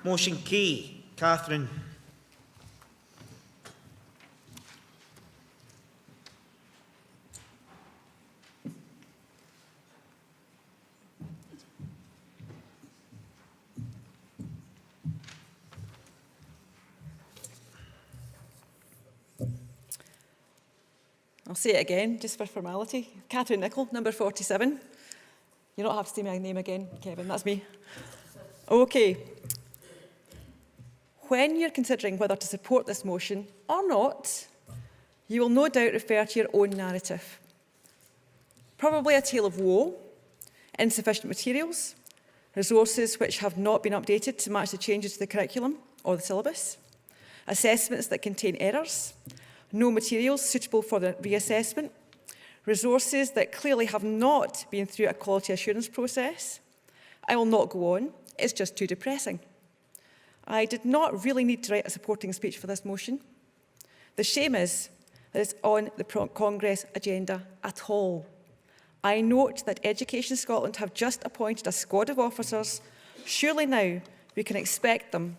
Motion K. Catherine. I'll say it again, just for formality. Catherine Nicol, number 47. You don't have to say my name again, Kevin, that's me. Okay. When you're considering whether to support this motion or not, you will no doubt refer to your own narrative. Probably a tale of woe, insufficient materials, resources which have not been updated to match the changes to the curriculum or the syllabus, assessments that contain errors, no materials suitable for the reassessment, resources that clearly have not been through a quality assurance process. I will not go on, it's just too depressing. I did not really need to write a supporting speech for this motion. The shame is that it's on the Congress agenda at all. I note that Education Scotland have just appointed a squad of officers. Surely now we can expect them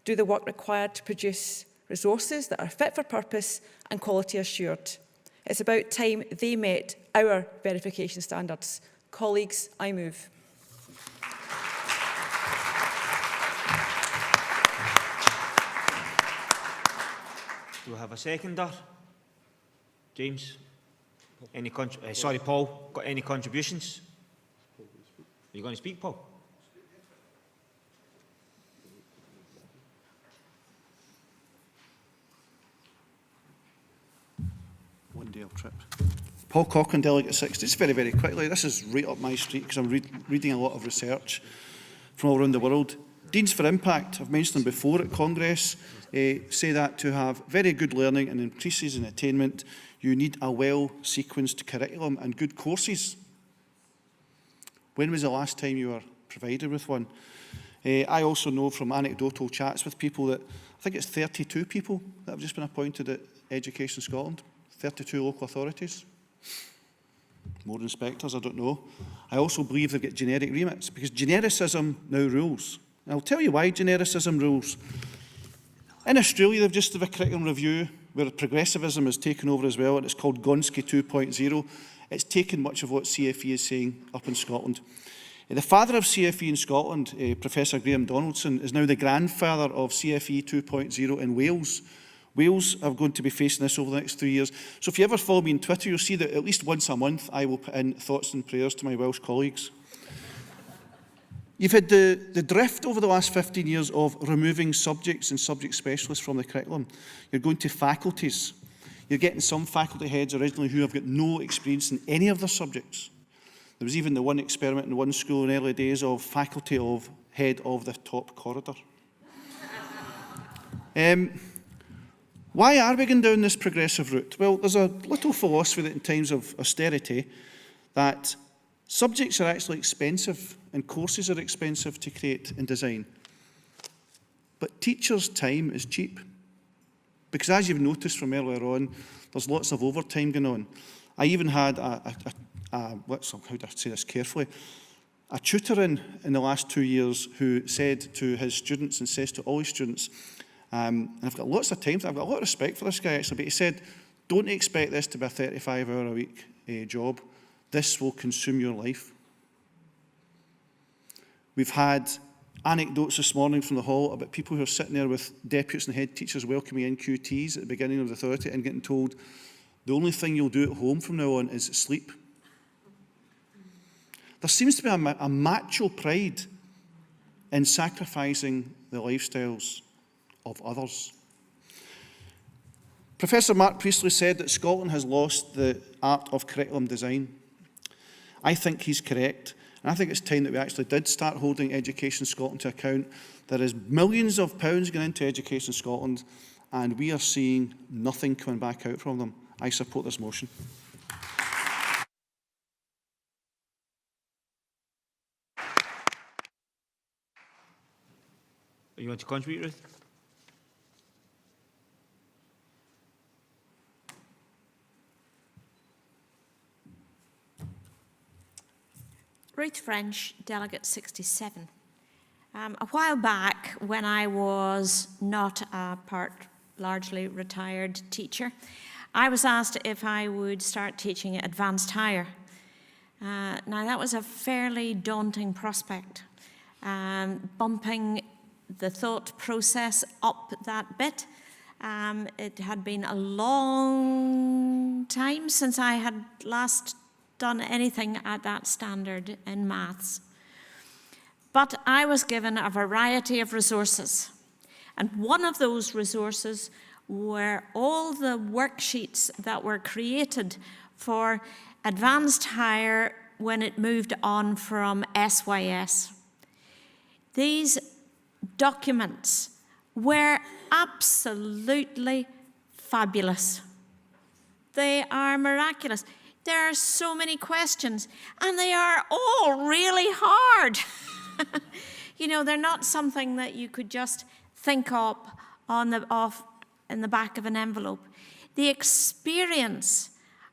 to do the work required to produce resources that are fit for purpose and quality assured. It's about time they met our verification standards. Colleagues, I move. Do we have a seconder? James? Any sorry, Paul. Got any contributions? Are you going to speak, Paul? One day of trip. Paul Cochrane, Delegate 6. Just very, very quickly, this is right up my street because I'm reading a lot of research from all around the world. Deans for Impact, I've mentioned them before at Congress, say that to have very good learning and increases in attainment, you need a well-sequenced curriculum and good courses. When was the last time you were provided with one? I also know from anecdotal chats with people that I think it's 32 people that have just been appointed at Education Scotland, 32 local authorities. More inspectors, I don't know. I also believe they've got generic remits because genericism now rules. And I'll tell you why genericism rules. In Australia, they've just done a curriculum review where progressivism has taken over as well, and it's called Gonski 2.0. It's taken much of what CFE is saying up in Scotland. The father of CFE in Scotland, Professor Graham Donaldson, is now the grandfather of CFE 2.0 in Wales. Wales are going to be facing this over the next 3 years. So if you ever follow me on Twitter, you'll see that at least once a month I will put in thoughts and prayers to my Welsh colleagues. You've had the drift over the last 15 years of removing subjects and subject specialists from the curriculum. You're going to faculties. You're getting some faculty heads originally who have got no experience in any of their subjects. There was even the one experiment in one school in early days of faculty of head of the top corridor. Why are we going down this progressive route? Well, there's a little philosophy that in times of austerity that subjects are actually expensive and courses are expensive to create and design. But teachers' time is cheap. Because as you've noticed from earlier on, there's lots of overtime going on. I even had how do I say this carefully, a tutor in the last 2 years who said to his students and says to all his students, and I've got lots of time, I've got a lot of respect for this guy actually, but he said, don't expect this to be a 35-hour-a-week job. This will consume your life. We've had anecdotes this morning from the hall about people who are sitting there with deputies and head teachers welcoming in QTs at the beginning of the authority and getting told, the only thing you'll do at home from now on is sleep. There seems to be a macho pride in sacrificing the lifestyles of others. Professor Mark Priestley said that Scotland has lost the art of curriculum design. I think he's correct, and I think it's time that we actually did start holding Education Scotland to account. There is millions of pounds going into Education Scotland, and we are seeing nothing coming back out from them. I support this motion. You want to contribute, Ruth? Ruth French, Delegate 67. A while back, when I was not a largely retired teacher, I was asked if I would start teaching advanced higher. Now, that was a fairly daunting prospect, bumping the thought process up that bit. It had been a long time since I had last done anything at that standard in maths. But I was given a variety of resources. And one of those resources were all the worksheets that were created for advanced higher when it moved on from SYS. These documents were absolutely fabulous. They are miraculous. There are so many questions, and they are all really hard. You know, they're not something that you could just think up in the back of an envelope. The experience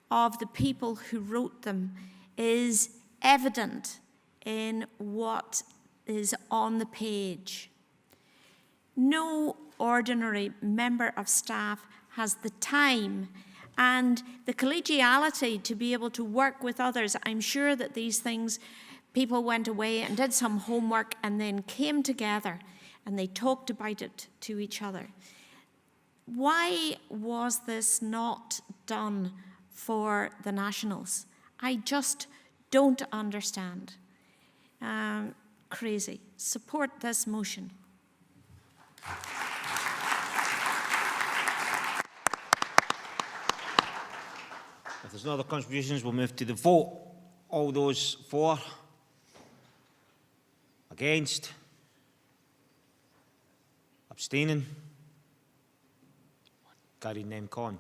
of the people who wrote them is evident in what is on the page. No ordinary member of staff has the time and the collegiality to be able to work with others. I'm sure that these things, people went away and did some homework and then came together and they talked about it to each other. Why was this not done for the Nationals? I just don't understand. Crazy. Support this motion. If there's no other contributions, we'll move to the vote. All those for? Against? Abstaining? Carried name con.